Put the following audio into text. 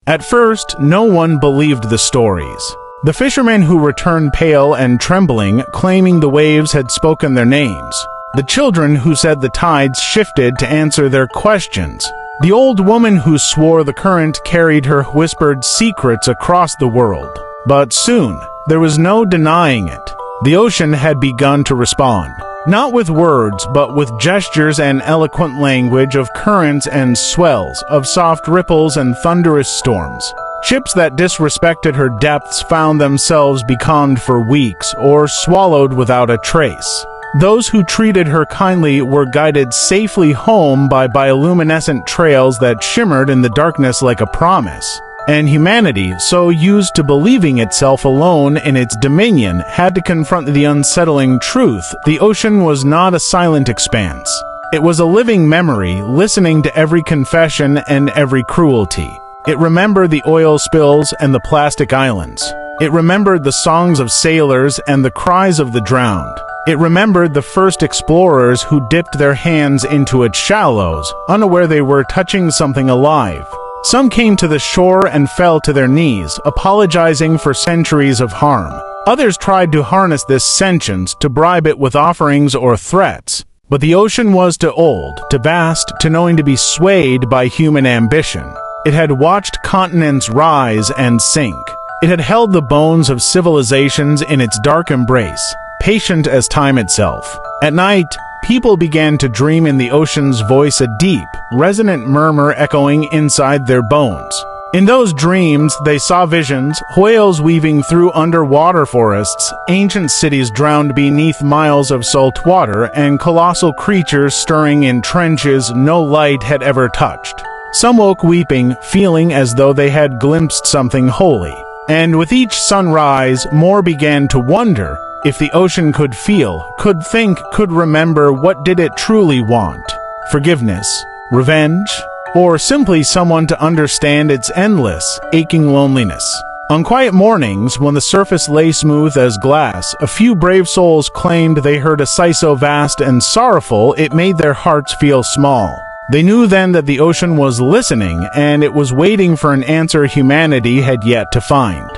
At first, no one believed the stories. The fishermen who returned pale and trembling, claiming the waves had spoken their names. The children who said the tides shifted to answer their questions. The old woman who swore the current carried her whispered secrets across the world. But soon, there was no denying it. The ocean had begun to respond. Not with words, but with gestures and eloquent language of currents and swells, of soft ripples and thunderous storms. Ships that disrespected her depths found themselves becalmed for weeks or swallowed without a trace. Those who treated her kindly were guided safely home by bioluminescent trails that shimmered in the darkness like a promise. And humanity, so used to believing itself alone in its dominion, had to confront the unsettling truth: the ocean was not a silent expanse. It was a living memory, listening to every confession and every cruelty. It remembered the oil spills and the plastic islands. It remembered the songs of sailors and the cries of the drowned. It remembered the first explorers who dipped their hands into its shallows, unaware they were touching something alive. Some came to the shore and fell to their knees, apologizing for centuries of harm. Others tried to harness this sentience, to bribe it with offerings or threats. But the ocean was too old, too vast, too knowing to be swayed by human ambition. It had watched continents rise and sink. It had held the bones of civilizations in its dark embrace, patient as time itself. At night, people began to dream in the ocean's voice, a deep, resonant murmur echoing inside their bones. In those dreams, they saw visions, whales weaving through underwater forests, ancient cities drowned beneath miles of salt water, and colossal creatures stirring in trenches no light had ever touched. Some woke weeping, feeling as though they had glimpsed something holy. And with each sunrise, more began to wonder if the ocean could feel, could think, could remember. What did it truly want? Forgiveness? Revenge? Or simply someone to understand its endless, aching loneliness? On quiet mornings, when the surface lay smooth as glass, a few brave souls claimed they heard a sigh so vast and sorrowful it made their hearts feel small. They knew then that the ocean was listening, and it was waiting for an answer humanity had yet to find.